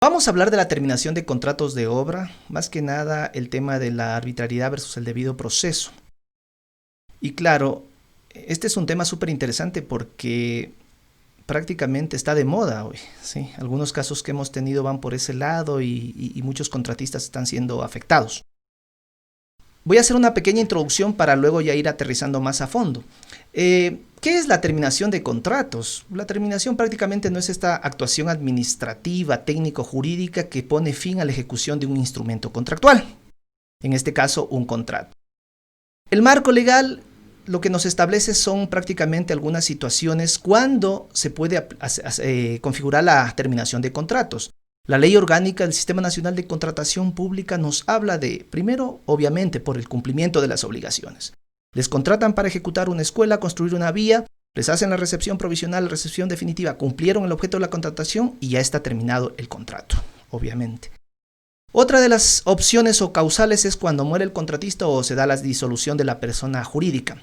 Vamos a hablar de la terminación de contratos de obra, más que nada el tema de la arbitrariedad versus el debido proceso. Y claro, este es un tema súper interesante porque prácticamente está de moda hoy, ¿sí? Algunos casos que hemos tenido van por ese lado y muchos contratistas están siendo afectados. Voy a hacer una pequeña introducción para luego ya ir aterrizando más a fondo. ¿Qué es la terminación de contratos? La terminación prácticamente no es esta actuación administrativa, técnico-jurídica que pone fin a la ejecución de un instrumento contractual, en este caso un contrato. El marco legal lo que nos establece son prácticamente algunas situaciones cuando se puede configurar la terminación de contratos. La Ley Orgánica del Sistema Nacional de Contratación Pública nos habla de, primero, obviamente, por el cumplimiento de las obligaciones. Les contratan para ejecutar una escuela, construir una vía, les hacen la recepción provisional, la recepción definitiva, cumplieron el objeto de la contratación y ya está terminado el contrato, obviamente. Otra de las opciones o causales es cuando muere el contratista o se da la disolución de la persona jurídica.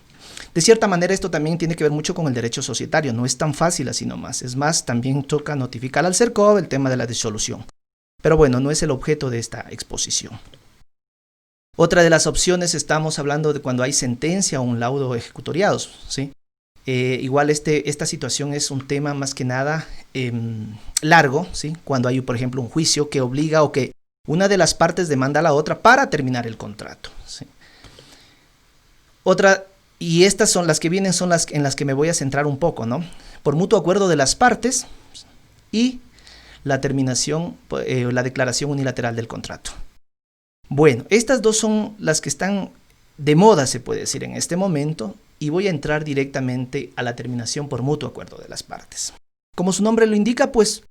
De cierta manera esto también tiene que ver mucho con el derecho societario, no es tan fácil así nomás, es más, también toca notificar al CERCOV el tema de la disolución. Pero bueno, no es el objeto de esta exposición. Otra de las opciones estamos hablando de cuando hay sentencia o un laudo ejecutoriados, ¿sí? Igual esta situación es un tema más que nada largo, ¿sí? Cuando hay, por ejemplo, un juicio que obliga o que una de las partes demanda a la otra para terminar el contrato, ¿sí? Y estas son las que vienen, son las en las que me voy a centrar un poco, ¿no? Por mutuo acuerdo de las partes y la terminación, la declaración unilateral del contrato. Bueno, estas dos son las que están de moda, se puede decir, en este momento, y voy a entrar directamente a la terminación por mutuo acuerdo de las partes. Como su nombre lo indica, pues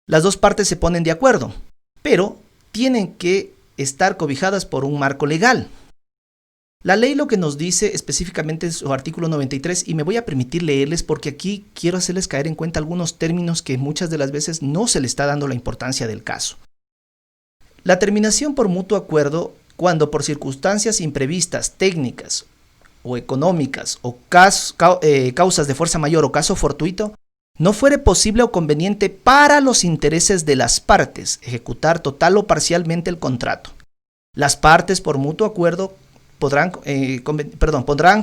las dos partes se ponen de acuerdo, pero tienen que estar cobijadas por un marco legal. La ley lo que nos dice específicamente es su artículo 93 y me voy a permitir leerles porque aquí quiero hacerles caer en cuenta algunos términos que muchas de las veces no se le está dando la importancia del caso. La terminación por mutuo acuerdo, cuando por circunstancias imprevistas, técnicas o económicas o causas de fuerza mayor o caso fortuito, no fuere posible o conveniente para los intereses de las partes ejecutar total o parcialmente el contrato. Las partes por mutuo acuerdo podrán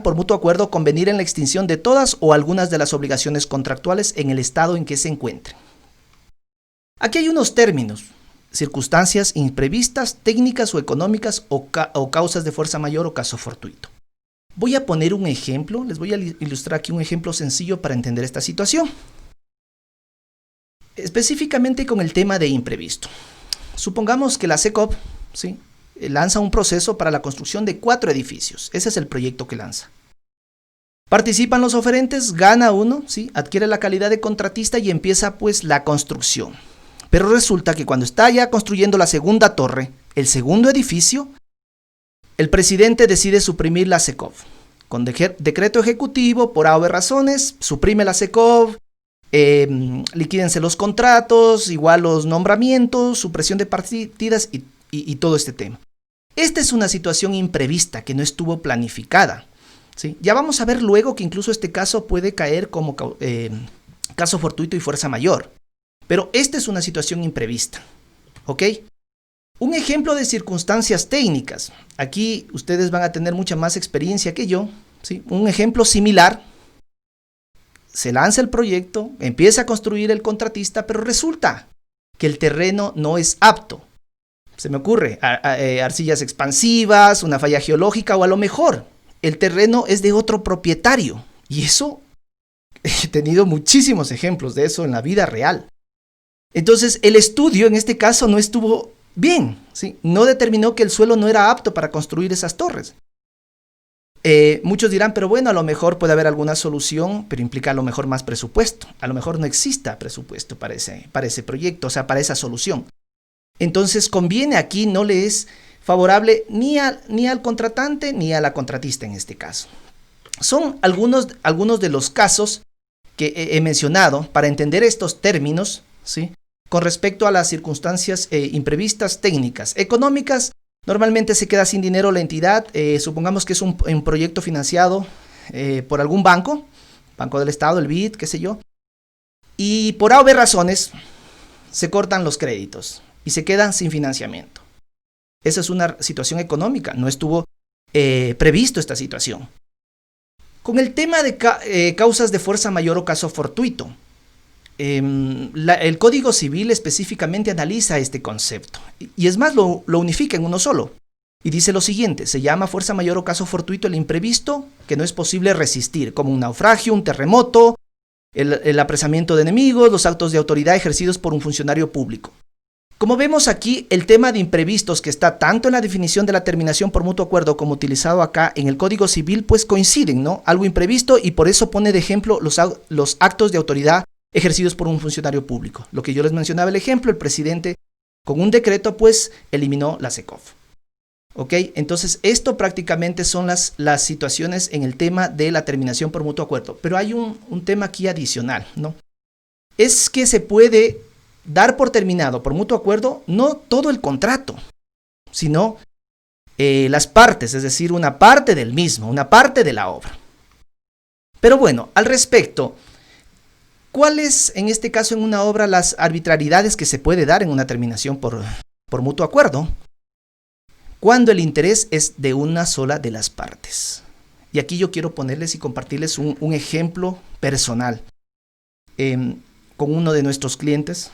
por mutuo acuerdo convenir en la extinción de todas o algunas de las obligaciones contractuales en el estado en que se encuentren. Aquí hay unos términos: circunstancias imprevistas, técnicas o económicas o causas de fuerza mayor o caso fortuito. Voy a poner un ejemplo, les voy a ilustrar aquí un ejemplo sencillo para entender esta situación. Específicamente con el tema de imprevisto. Supongamos que la CECOP, ¿sí?, lanza un proceso para la construcción de 4 edificios. Ese es el proyecto que lanza. Participan los oferentes, gana uno, ¿sí?, adquiere la calidad de contratista y empieza pues la construcción. Pero resulta que cuando está ya construyendo la segunda torre, el segundo edificio, el presidente decide suprimir la CECOV. Con decreto ejecutivo, por A o B razones, suprime la CECOV, liquídense los contratos, igual los nombramientos, supresión de partidas y todo este tema. Esta es una situación imprevista que no estuvo planificada, ¿sí? Ya vamos a ver luego que incluso este caso puede caer como caso fortuito y fuerza mayor. Pero esta es una situación imprevista, ¿ok? Un ejemplo de circunstancias técnicas. Aquí ustedes van a tener mucha más experiencia que yo, ¿sí? Un ejemplo similar. Se lanza el proyecto, empieza a construir el contratista, pero resulta que el terreno no es apto. Se me ocurre, arcillas expansivas, una falla geológica o a lo mejor el terreno es de otro propietario. Y eso, he tenido muchísimos ejemplos de eso en la vida real. Entonces el estudio en este caso no estuvo bien, ¿sí? No determinó que el suelo no era apto para construir esas torres. Muchos dirán, pero bueno, a lo mejor puede haber alguna solución, pero implica a lo mejor más presupuesto. A lo mejor no exista presupuesto para ese proyecto, o sea, para esa solución. Entonces conviene aquí, no le es favorable ni al contratante ni a la contratista en este caso. Son algunos de los casos que he mencionado para entender estos términos, ¿sí?, con respecto a las circunstancias imprevistas técnicas. Económicas, normalmente se queda sin dinero la entidad, supongamos que es un proyecto financiado por algún banco del Estado, el BID, qué sé yo, y por A o B razones, se cortan los créditos y se quedan sin financiamiento. Esa es una situación económica, no estuvo previsto esta situación. Con el tema de causas de fuerza mayor o caso fortuito, el Código Civil específicamente analiza este concepto y es más, lo unifica en uno solo. Y dice lo siguiente: se llama fuerza mayor o caso fortuito el imprevisto que no es posible resistir, como un naufragio, un terremoto, el apresamiento de enemigos, los actos de autoridad ejercidos por un funcionario público. Como vemos aquí, el tema de imprevistos que está tanto en la definición de la terminación por mutuo acuerdo como utilizado acá en el Código Civil, pues coinciden, ¿no? Algo imprevisto, y por eso pone de ejemplo los actos de autoridad ejercidos por un funcionario público. Lo que yo les mencionaba el ejemplo, el presidente con un decreto pues eliminó la SECOF. ¿Ok? Entonces esto prácticamente son las situaciones en el tema de la terminación por mutuo acuerdo. Pero hay un tema aquí adicional, ¿no? Es que se puede dar por terminado por mutuo acuerdo no todo el contrato, sino las partes, es decir, una parte del mismo, una parte de la obra. Pero bueno, al respecto, ¿cuáles en este caso en una obra las arbitrariedades que se puede dar en una terminación por mutuo acuerdo? Cuando el interés es de una sola de las partes. Y aquí yo quiero ponerles y compartirles un ejemplo personal con uno de nuestros clientes.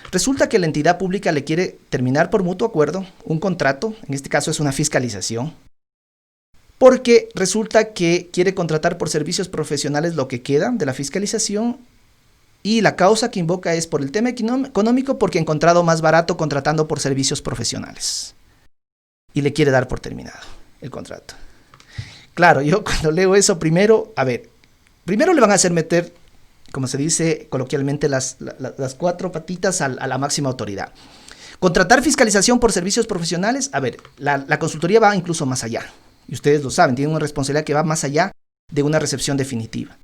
Resulta que la entidad pública le quiere terminar por mutuo acuerdo un contrato, en este caso es una fiscalización, porque resulta que quiere contratar por servicios profesionales lo que queda de la fiscalización y la causa que invoca es por el tema económico porque ha encontrado más barato contratando por servicios profesionales. Y le quiere dar por terminado el contrato. Claro, yo cuando leo eso primero le van a hacer meter, como se dice coloquialmente, las cuatro patitas a la máxima autoridad. Contratar fiscalización por servicios profesionales, la consultoría va incluso más allá. Y ustedes lo saben, tienen una responsabilidad que va más allá de una recepción definitiva.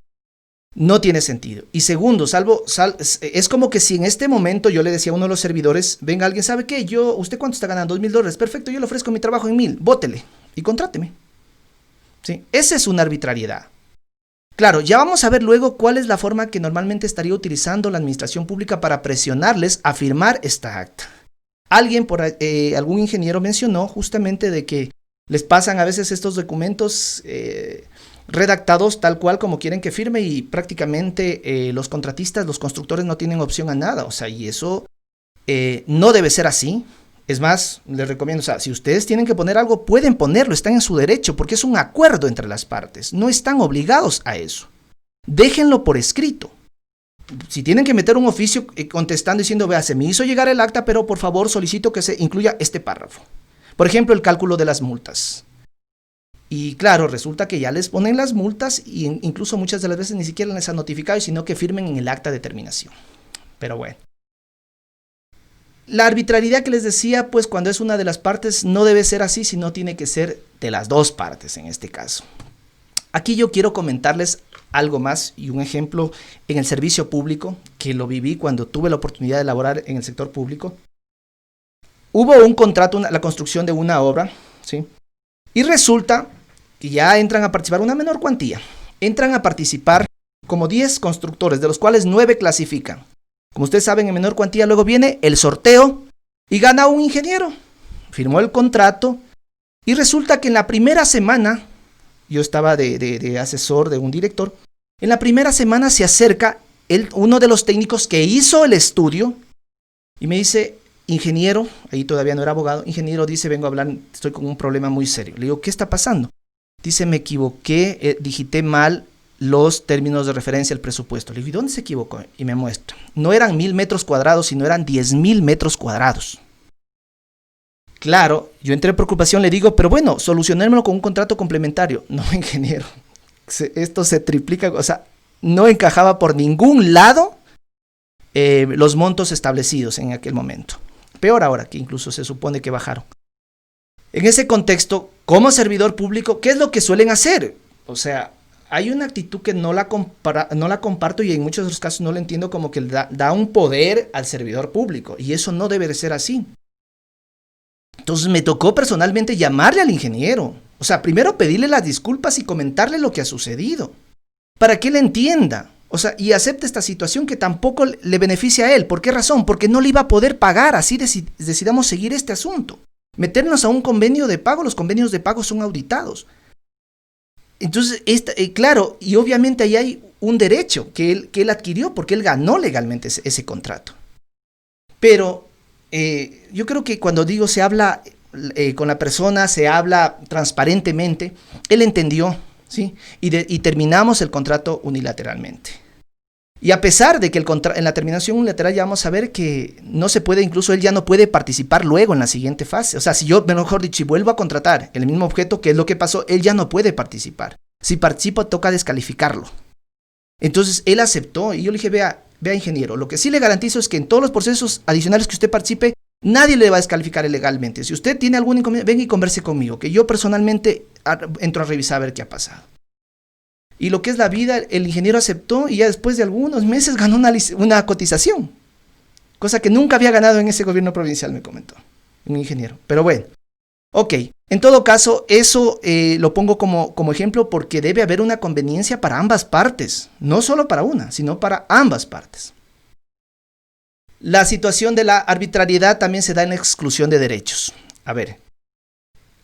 No tiene sentido. Y segundo, es como que si en este momento yo le decía a uno de los servidores, venga alguien, ¿sabe qué? ¿Usted cuánto está ganando? $2,000. Perfecto, yo le ofrezco mi trabajo en 1,000, bótele y contráteme. ¿Sí? Esa es una arbitrariedad. Claro, ya vamos a ver luego cuál es la forma que normalmente estaría utilizando la administración pública para presionarles a firmar esta acta. Algún ingeniero mencionó justamente de que les pasan a veces estos documentos redactados tal cual como quieren que firme y prácticamente los contratistas, los constructores no tienen opción a nada. O sea, y eso no debe ser así. Es más, les recomiendo, si ustedes tienen que poner algo, pueden ponerlo, están en su derecho, porque es un acuerdo entre las partes, no están obligados a eso. Déjenlo por escrito. Si tienen que meter un oficio contestando diciendo, vea, se me hizo llegar el acta, pero por favor solicito que se incluya este párrafo. Por ejemplo, el cálculo de las multas. Y claro, resulta que ya les ponen las multas e incluso muchas de las veces ni siquiera les han notificado, sino que firmen en el acta de terminación. Pero bueno. La arbitrariedad que les decía, pues cuando es una de las partes no debe ser así, sino tiene que ser de las dos partes en este caso. Aquí yo quiero comentarles algo más y un ejemplo en el servicio público que lo viví cuando tuve la oportunidad de laborar en el sector público. Hubo un contrato, la construcción de una obra, ¿sí? Y resulta que ya entran a participar una menor cuantía. Entran a participar como 10 constructores, de los cuales 9 clasifican. Como ustedes saben, en menor cuantía luego viene el sorteo y gana un ingeniero. Firmó el contrato y resulta que en la primera semana, yo estaba de asesor de un director, en la primera semana se acerca uno de los técnicos que hizo el estudio y me dice, ingeniero, ahí todavía no era abogado, ingeniero, dice, vengo a hablar, estoy con un problema muy serio. Le digo, ¿qué está pasando? Dice, me equivoqué, digité mal los términos de referencia al presupuesto. Le digo, ¿y dónde se equivocó? Y me muestra. No eran 1,000 metros cuadrados, sino eran 10,000 metros cuadrados. Claro, yo entré en preocupación, le digo, pero bueno, solucionémoslo con un contrato complementario. No, ingeniero, esto se triplica, o sea, no encajaba por ningún lado los montos establecidos en aquel momento. Peor ahora, que incluso se supone que bajaron. En ese contexto, como servidor público, ¿qué es lo que suelen hacer? O sea, hay una actitud que no la comparto y en muchos de los casos no la entiendo, como que da un poder al servidor público y eso no debe de ser así. Entonces me tocó personalmente llamarle al ingeniero. O sea, primero pedirle las disculpas y comentarle lo que ha sucedido para que él entienda. O sea, y acepta esta situación que tampoco le beneficia a él. ¿Por qué razón? Porque no le iba a poder pagar, así decidamos seguir este asunto. Meternos a un convenio de pago, los convenios de pago son auditados. Entonces, claro, y obviamente ahí hay un derecho que él adquirió porque él ganó legalmente ese contrato. Pero yo creo que cuando digo se habla con la persona, se habla transparentemente, él entendió, ¿sí? Y terminamos el contrato unilateralmente. Y a pesar de que en la terminación unilateral ya vamos a ver que no se puede, incluso él ya no puede participar luego en la siguiente fase. O sea, si yo, mejor dicho, si vuelvo a contratar el mismo objeto, que es lo que pasó, él ya no puede participar. Si participa, toca descalificarlo. Entonces, él aceptó y yo le dije, vea, ingeniero, lo que sí le garantizo es que en todos los procesos adicionales que usted participe, nadie le va a descalificar ilegalmente. Si usted tiene algún inconveniente, venga y converse conmigo, que yo personalmente entro a revisar a ver qué ha pasado. Y lo que es la vida, el ingeniero aceptó y ya después de algunos meses ganó una cotización. Cosa que nunca había ganado en ese gobierno provincial, me comentó un ingeniero. Pero bueno, ok. En todo caso, eso lo pongo como ejemplo porque debe haber una conveniencia para ambas partes. No solo para una, sino para ambas partes. La situación de la arbitrariedad también se da en la exclusión de derechos. A ver,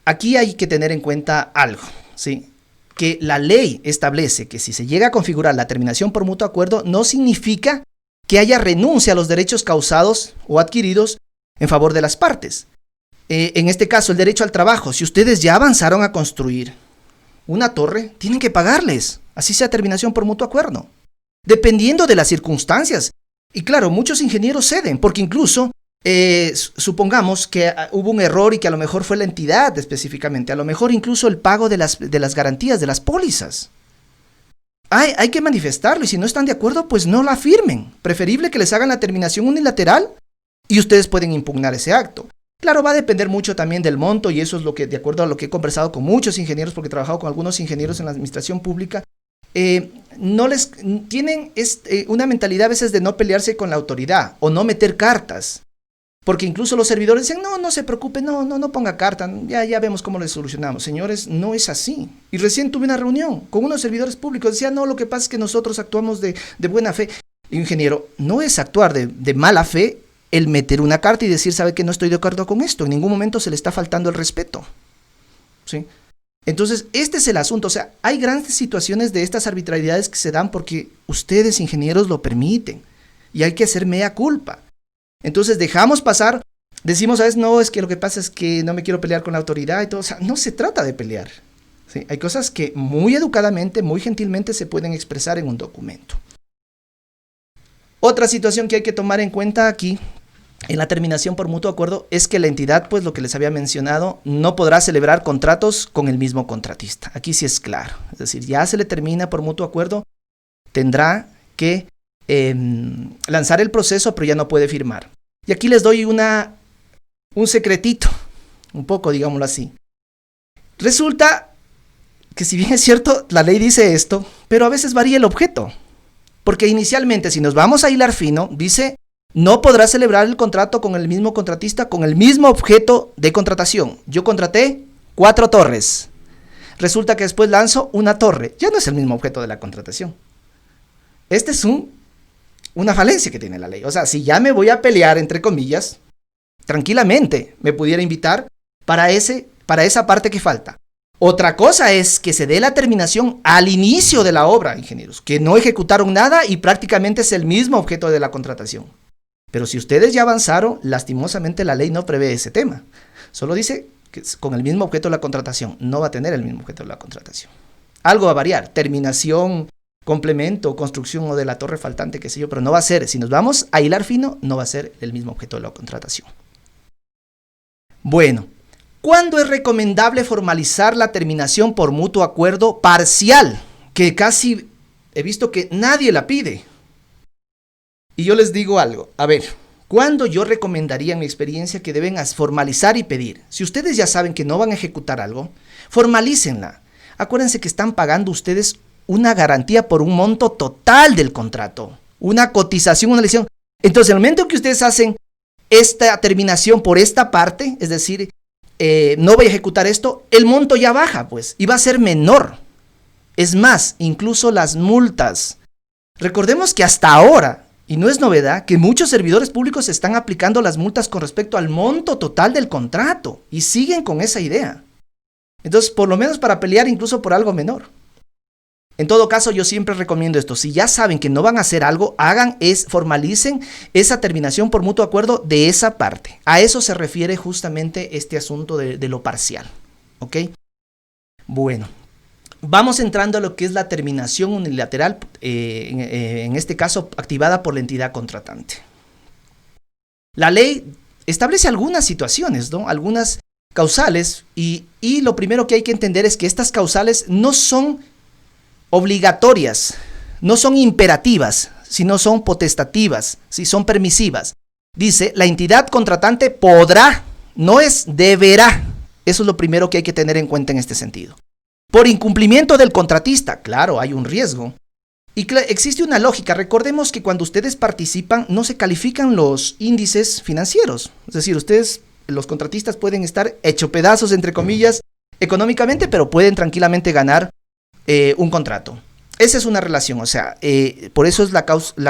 aquí hay que tener en cuenta algo, ¿sí? Que la ley establece que si se llega a configurar la terminación por mutuo acuerdo, no significa que haya renuncia a los derechos causados o adquiridos en favor de las partes. En este caso, el derecho al trabajo. Si ustedes ya avanzaron a construir una torre, tienen que pagarles, así sea terminación por mutuo acuerdo, dependiendo de las circunstancias. Y claro, muchos ingenieros ceden, porque incluso supongamos que hubo un error y que a lo mejor fue la entidad específicamente, a lo mejor incluso el pago de las garantías, de las pólizas. Hay que manifestarlo y si no están de acuerdo, pues no la firmen. Preferible que les hagan la terminación unilateral y ustedes pueden impugnar ese acto. Claro, va a depender mucho también del monto y eso es lo que, de acuerdo a lo que he conversado con muchos ingenieros, porque he trabajado con algunos ingenieros en la administración pública, tienen una mentalidad a veces de no pelearse con la autoridad o no meter cartas. Porque incluso los servidores dicen, no se preocupe, no ponga carta, ya vemos cómo le solucionamos. Señores, no es así. Y recién tuve una reunión con unos servidores públicos, decían, no, lo que pasa es que nosotros actuamos de buena fe. Ingeniero, no es actuar de mala fe el meter una carta y decir, sabe que no estoy de acuerdo con esto. En ningún momento se le está faltando el respeto. ¿Sí? Entonces, este es el asunto. O sea, hay grandes situaciones de estas arbitrariedades que se dan porque ustedes, ingenieros, lo permiten. Y hay que hacer mea culpa. Entonces dejamos pasar, decimos a veces, no, es que lo que pasa es que no me quiero pelear con la autoridad y todo. O sea, no se trata de pelear. ¿Sí? Hay cosas que muy educadamente, muy gentilmente se pueden expresar en un documento. Otra situación que hay que tomar en cuenta aquí, en la terminación por mutuo acuerdo, es que la entidad, pues lo que les había mencionado, no podrá celebrar contratos con el mismo contratista. Aquí sí es claro. Es decir, ya se le termina por mutuo acuerdo, tendrá que lanzar el proceso, pero ya no puede firmar. Y aquí les doy un secretito, un poco, digámoslo así. Resulta que si bien es cierto, la ley dice esto, pero a veces varía el objeto. Porque inicialmente, si nos vamos a hilar fino, dice, no podrá celebrar el contrato con el mismo contratista con el mismo objeto de contratación. Yo contraté 4 torres. Resulta que después lanzo una torre. Ya no es el mismo objeto de la contratación. Este es una falencia que tiene la ley. O sea, si ya me voy a pelear, entre comillas, tranquilamente me pudiera invitar para esa parte que falta. Otra cosa es que se dé la terminación al inicio de la obra, ingenieros, que no ejecutaron nada y prácticamente es el mismo objeto de la contratación. Pero si ustedes ya avanzaron, lastimosamente la ley no prevé ese tema. Solo dice que con el mismo objeto de la contratación, no va a tener el mismo objeto de la contratación. Algo va a variar, terminación, complemento, construcción o de la torre faltante, qué sé yo, pero no va a ser, si nos vamos a hilar fino, no va a ser el mismo objeto de la contratación. Bueno, ¿cuándo es recomendable formalizar la terminación por mutuo acuerdo parcial? Que casi he visto que nadie la pide. Y yo les digo algo, a ver, ¿cuándo yo recomendaría en mi experiencia que deben formalizar y pedir? Si ustedes ya saben que no van a ejecutar algo, formalícenla. Acuérdense que están pagando ustedes una garantía por un monto total del contrato, una cotización, una lesión. Entonces, en el momento que ustedes hacen esta terminación por esta parte, es decir, no voy a ejecutar esto, el monto ya baja, pues, y va a ser menor. Es más, incluso las multas Recordemos que hasta ahora, y no es novedad, que muchos servidores públicos están aplicando las multas con respecto al monto total del contrato y siguen con esa idea. Entonces, por lo menos para pelear incluso por algo menor. En todo caso, yo siempre recomiendo esto. Si ya saben que no van a hacer algo, formalicen esa terminación por mutuo acuerdo de esa parte. A eso se refiere justamente este asunto de lo parcial. ¿Ok? Bueno, vamos entrando a lo que es la terminación unilateral, en este caso activada por la entidad contratante. La ley establece algunas situaciones, ¿no? Algunas causales, y lo primero que hay que entender es que estas causales no son obligatorias, no son imperativas, sino son potestativas, ¿sí? Son permisivas. Dice, la entidad contratante podrá, no es deberá. Eso es lo primero que hay que tener en cuenta en este sentido. Por incumplimiento del contratista, claro, hay un riesgo. Y existe una lógica. Recordemos que cuando ustedes participan, no se califican los índices financieros. Es decir, ustedes, los contratistas, pueden estar hecho pedazos, entre comillas, económicamente, pero pueden tranquilamente ganar un contrato. Esa es una relación, o sea, por eso es la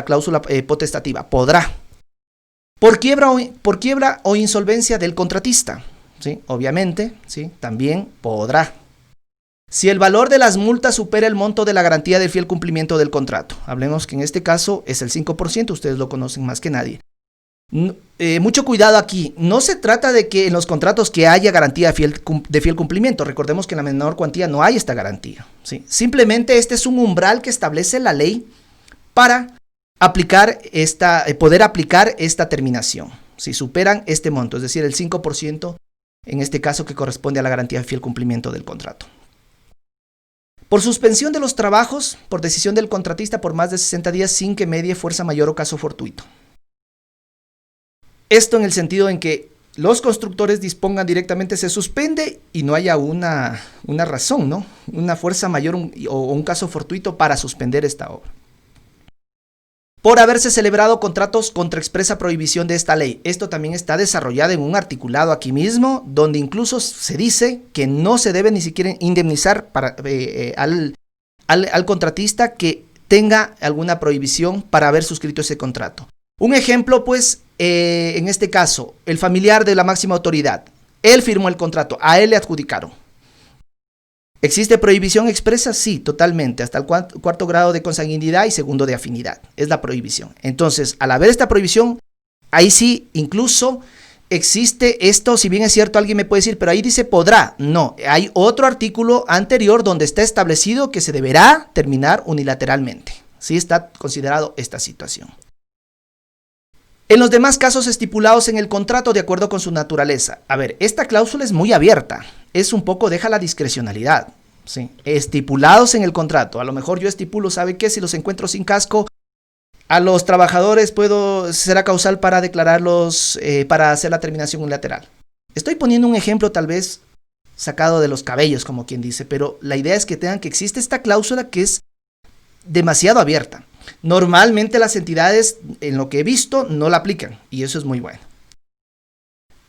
cláusula potestativa, podrá. Por quiebra o insolvencia del contratista, ¿sí? Obviamente, ¿sí? También podrá. Si el valor de las multas supera el monto de la garantía de fiel cumplimiento del contrato, hablemos que en este caso es el 5%, ustedes lo conocen más que nadie. Mucho cuidado aquí, no se trata de que en los contratos que haya garantía de fiel cumplimiento, recordemos que en la menor cuantía no hay esta garantía, ¿sí? Simplemente este es un umbral que establece la ley para poder aplicar esta terminación, si superan este monto, es decir, el 5% en este caso que corresponde a la garantía de fiel cumplimiento del contrato. Por suspensión de los trabajos, por decisión del contratista por más de 60 días sin que medie fuerza mayor o caso fortuito. Esto en el sentido en que los constructores dispongan directamente, se suspende y no haya una razón, ¿no? Una fuerza mayor o un caso fortuito para suspender esta obra. Por haberse celebrado contratos contra expresa prohibición de esta ley. Esto también está desarrollado en un articulado aquí mismo, donde incluso se dice que no se debe ni siquiera indemnizar al contratista que tenga alguna prohibición para haber suscrito ese contrato. Un ejemplo, pues, en este caso, el familiar de la máxima autoridad, él firmó el contrato, a él le adjudicaron. ¿Existe prohibición expresa? Sí, totalmente, hasta el cuarto grado de consanguinidad y segundo de afinidad, es la prohibición. Entonces, al haber esta prohibición, ahí sí, incluso existe esto, si bien es cierto, alguien me puede decir, pero ahí dice podrá. No, hay otro artículo anterior donde está establecido que se deberá terminar unilateralmente. Sí está considerado esta situación. En los demás casos estipulados en el contrato de acuerdo con su naturaleza. A ver, esta cláusula es muy abierta, es un poco, deja la discrecionalidad, ¿sí? Estipulados en el contrato, a lo mejor yo estipulo, ¿sabe qué? Si los encuentro sin casco, a los trabajadores será causal para declararlos, para hacer la terminación unilateral. Estoy poniendo un ejemplo tal vez sacado de los cabellos, como quien dice, pero la idea es que tengan que existe esta cláusula que es demasiado abierta. Normalmente las entidades, en lo que he visto, no la aplican y eso es muy bueno.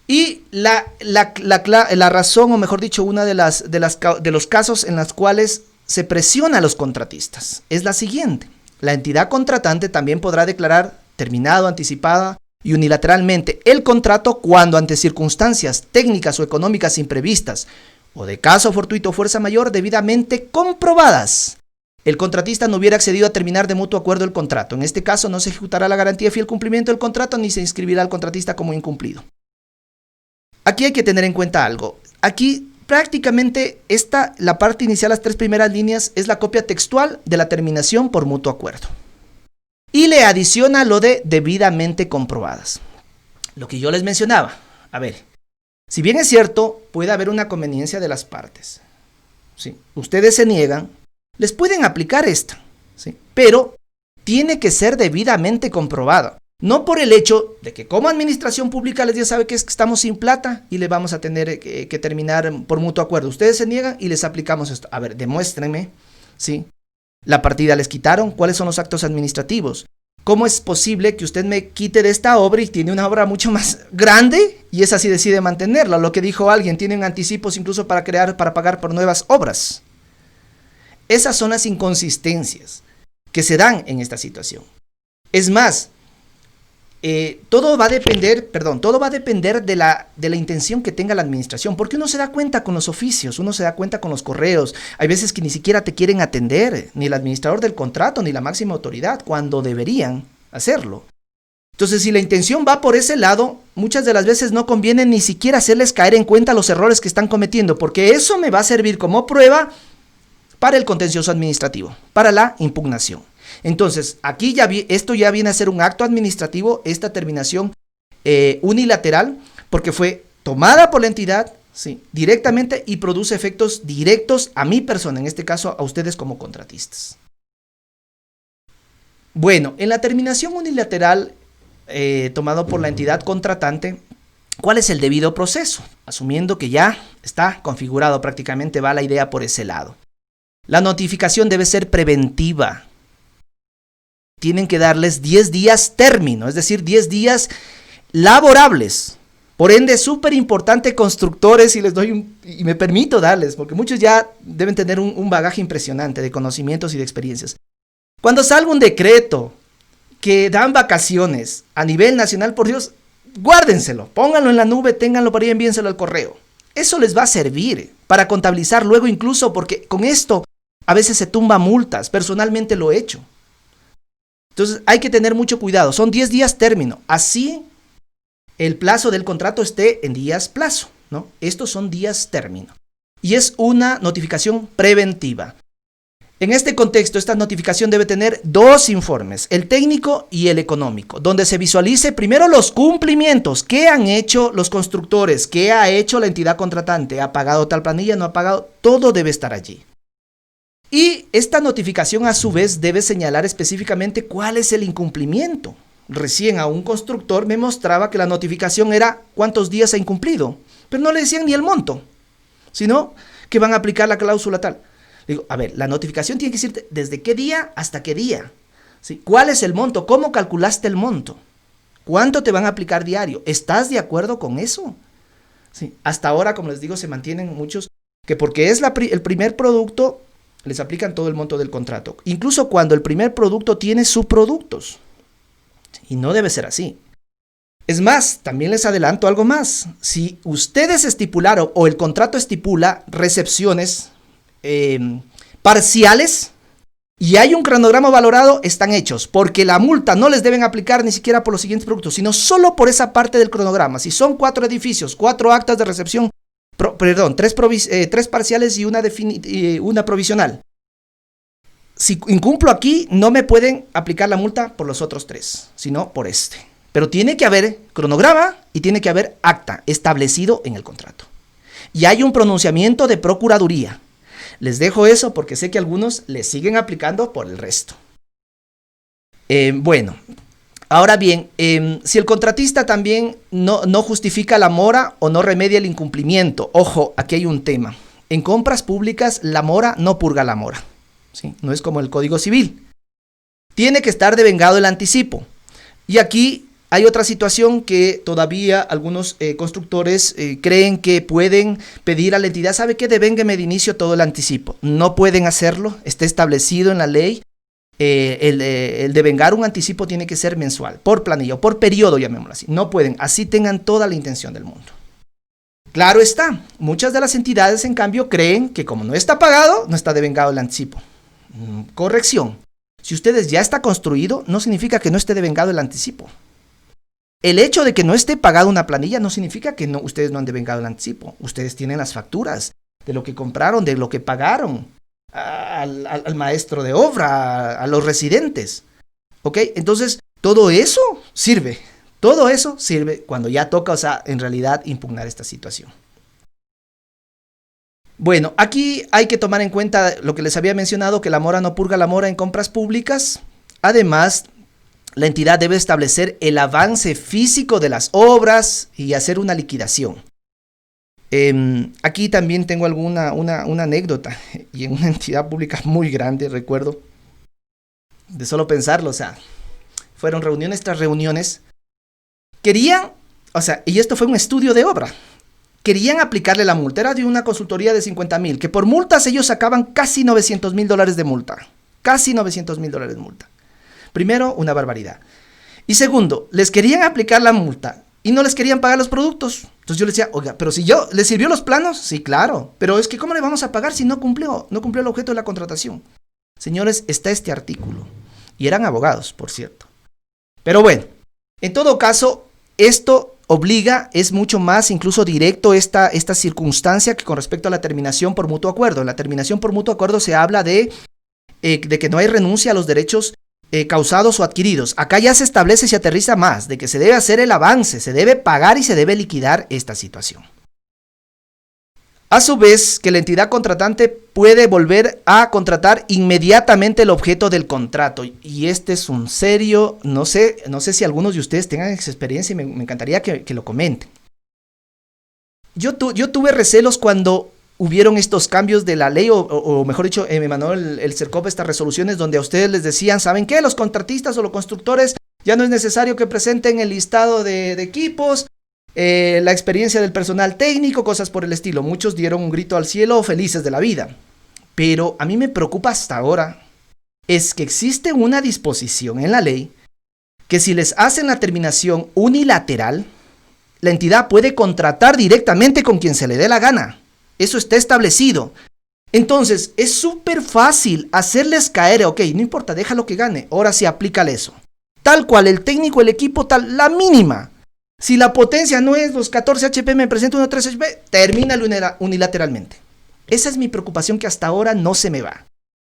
Y la razón, o mejor dicho, una de los casos en los cuales se presiona a los contratistas es la siguiente. La entidad contratante también podrá declarar terminado, anticipada y unilateralmente el contrato cuando ante circunstancias técnicas o económicas imprevistas o de caso fortuito o fuerza mayor debidamente comprobadas, el contratista no hubiera accedido a terminar de mutuo acuerdo el contrato. En este caso no se ejecutará la garantía de fiel cumplimiento del contrato ni se inscribirá al contratista como incumplido. Aquí hay que tener en cuenta algo. Aquí prácticamente la parte inicial, las tres primeras líneas, es la copia textual de la terminación por mutuo acuerdo. Y le adiciona lo de debidamente comprobadas. Lo que yo les mencionaba. A ver, si bien es cierto, puede haber una conveniencia de las partes. ¿Sí? Ustedes se niegan, les pueden aplicar esta, ¿sí? Pero tiene que ser debidamente comprobada. No por el hecho de que como administración pública les diga, sabe que es que estamos sin plata y le vamos a tener que terminar por mutuo acuerdo. Ustedes se niegan y les aplicamos esto. A ver, demuéstrenme, ¿sí? La partida les quitaron, ¿cuáles son los actos administrativos? ¿Cómo es posible que usted me quite de esta obra y tiene una obra mucho más grande y esa sí decide mantenerla? Lo que dijo alguien, tienen anticipos incluso para pagar por nuevas obras. Esas son las inconsistencias que se dan en esta situación. Es más, todo va a depender de la intención que tenga la administración, porque uno se da cuenta con los oficios, uno se da cuenta con los correos. Hay veces que ni siquiera te quieren atender, ni el administrador del contrato, ni la máxima autoridad, cuando deberían hacerlo. Entonces, si la intención va por ese lado, muchas de las veces no conviene ni siquiera hacerles caer en cuenta los errores que están cometiendo, porque eso me va a servir como prueba para el contencioso administrativo, para la impugnación. Entonces, aquí esto ya viene a ser un acto administrativo, esta terminación unilateral, porque fue tomada por la entidad, sí, directamente, y produce efectos directos a mi persona, en este caso a ustedes como contratistas. Bueno, en la terminación unilateral tomado por la entidad contratante, ¿cuál es el debido proceso? Asumiendo que ya está configurado, prácticamente va la idea por ese lado. La notificación debe ser preventiva. Tienen que darles 10 días término, es decir, 10 días laborables. Por ende, es súper importante, constructores, y me permito darles, porque muchos ya deben tener un bagaje impresionante de conocimientos y de experiencias. Cuando salga un decreto que dan vacaciones a nivel nacional, por Dios, guárdenselo, pónganlo en la nube, ténganlo por ahí, envíenselo al correo. Eso les va a servir para contabilizar luego, incluso porque con esto a veces se tumba multas. Personalmente lo he hecho. Entonces hay que tener mucho cuidado. Son 10 días término. Así el plazo del contrato esté en días plazo, ¿no? Estos son días término. Y es una notificación preventiva. En este contexto, esta notificación debe tener 2 informes, el técnico y el económico, donde se visualice primero los cumplimientos, qué han hecho los constructores, qué ha hecho la entidad contratante, ha pagado tal planilla, no ha pagado, todo debe estar allí. Y esta notificación a su vez debe señalar específicamente cuál es el incumplimiento. Recién a un constructor me mostraba que la notificación era cuántos días ha incumplido, pero no le decían ni el monto, sino que van a aplicar la cláusula tal. Digo, a ver, la notificación tiene que decirte desde qué día hasta qué día, ¿sí? ¿Cuál es el monto? ¿Cómo calculaste el monto? ¿Cuánto te van a aplicar diario? ¿Estás de acuerdo con eso? ¿Sí? Hasta ahora, como les digo, se mantienen muchos que porque es el primer producto, les aplican todo el monto del contrato. Incluso cuando el primer producto tiene subproductos. Y no debe ser así. Es más, también les adelanto algo más. Si ustedes estipularon o el contrato estipula recepciones parciales y hay un cronograma valorado, están hechos, porque la multa no les deben aplicar ni siquiera por los siguientes productos, sino solo por esa parte del cronograma. Si son 4 edificios, 4 actas de recepción, 3 parciales y una provisional. Si incumplo aquí, no me pueden aplicar la multa por los otros 3, sino por este. Pero tiene que haber cronograma y tiene que haber acta establecido en el contrato. Y hay un pronunciamiento de procuraduría. Les dejo eso porque sé que algunos le siguen aplicando por el resto. Bueno, ahora bien, si el contratista también no justifica la mora o no remedia el incumplimiento, ojo, aquí hay un tema. En compras públicas, la mora no purga la mora, ¿sí? No es como el Código Civil. Tiene que estar devengado el anticipo. Y aquí hay otra situación que todavía algunos constructores creen que pueden pedir a la entidad, ¿sabe qué? Devéngueme de inicio todo el anticipo. No pueden hacerlo, está establecido en la ley. El devengar un anticipo tiene que ser mensual, por planilla o por periodo, llamémoslo así. No pueden, así tengan toda la intención del mundo. Claro está, muchas de las entidades en cambio creen que como no está pagado, no está devengado el anticipo. Corrección, si ustedes ya está construido, no significa que no esté devengado el anticipo. El hecho de que no esté pagada una planilla no significa que ustedes no han devengado el anticipo. Ustedes tienen las facturas de lo que compraron, de lo que pagaron al maestro de obra, a los residentes. ¿Ok? Entonces, todo eso sirve. Todo eso sirve cuando ya toca, o sea, en realidad impugnar esta situación. Bueno, aquí hay que tomar en cuenta lo que les había mencionado, que la mora no purga la mora en compras públicas. Además, la entidad debe establecer el avance físico de las obras y hacer una liquidación. Aquí también tengo una anécdota, y en una entidad pública muy grande, recuerdo, de solo pensarlo, o sea, fueron reuniones tras reuniones. Querían, o sea, y esto fue un estudio de obra, querían aplicarle la multa, era de una consultoría de 50,000, que por multas ellos sacaban casi $900,000 de multa. Casi $900.000 multa. Primero, una barbaridad. Y segundo, les querían aplicar la multa y no les querían pagar los productos. Entonces yo les decía, oiga, pero si yo, ¿les sirvió los planos? Sí, claro. Pero es que ¿cómo le vamos a pagar si no cumplió el objeto de la contratación? Señores, está este artículo. Y eran abogados, por cierto. Pero bueno, en todo caso, esto obliga, es mucho más incluso directo esta circunstancia que con respecto a la terminación por mutuo acuerdo. En la terminación por mutuo acuerdo se habla de que no hay renuncia a los derechos causados o adquiridos. Acá ya se establece y se aterriza más, de que se debe hacer el avance, se debe pagar y se debe liquidar esta situación. A su vez, que la entidad contratante puede volver a contratar inmediatamente el objeto del contrato. Y este es un serio, no sé si algunos de ustedes tengan esa experiencia y me encantaría que lo comenten. Yo tuve recelos cuando hubieron estos cambios de la ley, o mejor dicho, me mandó el CERCOP estas resoluciones donde a ustedes les decían, ¿saben qué? Los contratistas o los constructores ya no es necesario que presenten el listado de equipos, la experiencia del personal técnico, cosas por el estilo. Muchos dieron un grito al cielo felices de la vida. Pero a mí me preocupa hasta ahora es que existe una disposición en la ley que si les hacen la terminación unilateral, la entidad puede contratar directamente con quien se le dé la gana. Eso está establecido. Entonces, es súper fácil hacerles caer, ok, no importa, déjalo que gane, ahora sí aplícale eso. Tal cual, el técnico, el equipo, tal, la mínima. Si la potencia no es los 14 HP, me presento unos 13 HP, termínalo unilateralmente. Esa es mi preocupación que hasta ahora no se me va.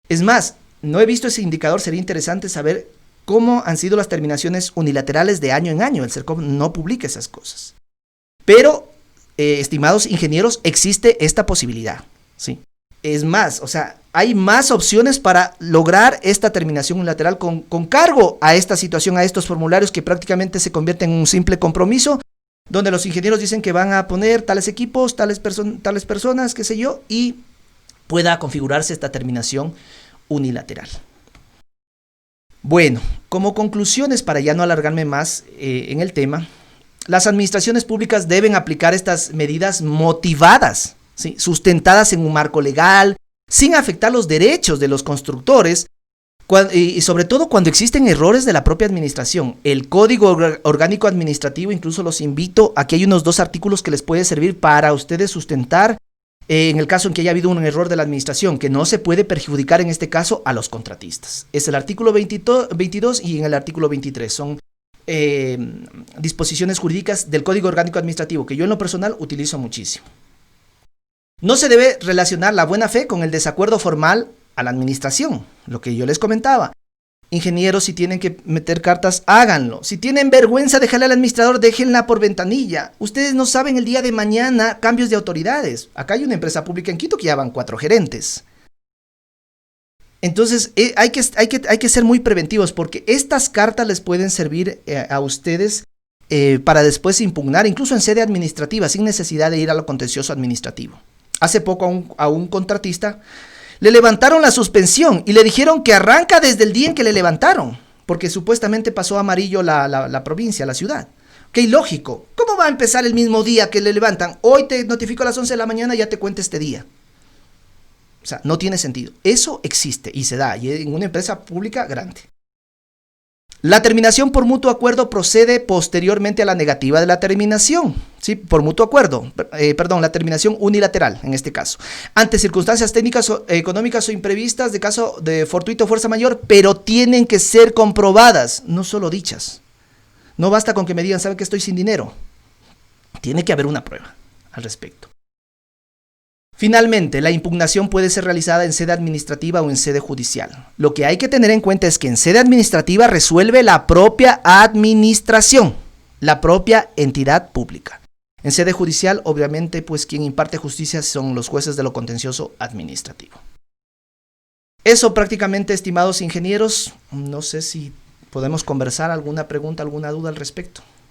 Es más, no he visto ese indicador, sería interesante saber cómo han sido las terminaciones unilaterales de año en año. El CERCOP no publica esas cosas. Pero, estimados ingenieros, existe esta posibilidad, ¿sí? Es más, o sea, hay más opciones para lograr esta terminación unilateral con cargo a esta situación, a estos formularios que prácticamente se convierten en un simple compromiso, donde los ingenieros dicen que van a poner tales equipos, tales personas, qué sé yo, y pueda configurarse esta terminación unilateral. Bueno, como conclusiones, para ya no alargarme más en el tema, las administraciones públicas deben aplicar estas medidas motivadas, ¿sí? Sustentadas en un marco legal, sin afectar los derechos de los constructores, y sobre todo cuando existen errores de la propia administración. El Código Orgánico Administrativo, incluso los invito, aquí hay unos 2 artículos que les puede servir para ustedes sustentar, en el caso en que haya habido un error de la administración, que no se puede perjudicar en este caso a los contratistas. Es el artículo 22 y en el artículo 23, son disposiciones jurídicas del Código Orgánico Administrativo, que yo en lo personal utilizo muchísimo. No se debe relacionar la buena fe con el desacuerdo formal a la administración, lo que yo les comentaba. Ingenieros, si tienen que meter cartas, háganlo. Si tienen vergüenza, déjale al administrador, déjenla por ventanilla. Ustedes no saben el día de mañana cambios de autoridades. Acá hay una empresa pública en Quito que ya van 4 gerentes. Entonces hay que ser muy preventivos, porque estas cartas les pueden servir a ustedes para después impugnar, incluso en sede administrativa, sin necesidad de ir a lo contencioso administrativo. Hace poco a un contratista le levantaron la suspensión y le dijeron que arranca desde el día en que le levantaron, porque supuestamente pasó a amarillo la provincia, la ciudad. Ok, lógico. ¿Cómo va a empezar el mismo día que le levantan? Hoy te notifico a las 11 de la mañana, ya te cuento este día. O sea, no tiene sentido. Eso existe y se da, y en una empresa pública grande. La terminación por mutuo acuerdo procede posteriormente a la negativa de la terminación, ¿sí? Por mutuo acuerdo, la terminación unilateral en este caso, ante circunstancias técnicas, económicas o imprevistas de caso de fortuito fuerza mayor, pero tienen que ser comprobadas, no solo dichas. No basta con que me digan, ¿saben que estoy sin dinero? Tiene que haber una prueba al respecto. Finalmente, la impugnación puede ser realizada en sede administrativa o en sede judicial. Lo que hay que tener en cuenta es que en sede administrativa resuelve la propia administración, la propia entidad pública. En sede judicial, obviamente, pues quien imparte justicia son los jueces de lo contencioso administrativo. Eso prácticamente, estimados ingenieros. No sé si podemos conversar, alguna pregunta, alguna duda al respecto.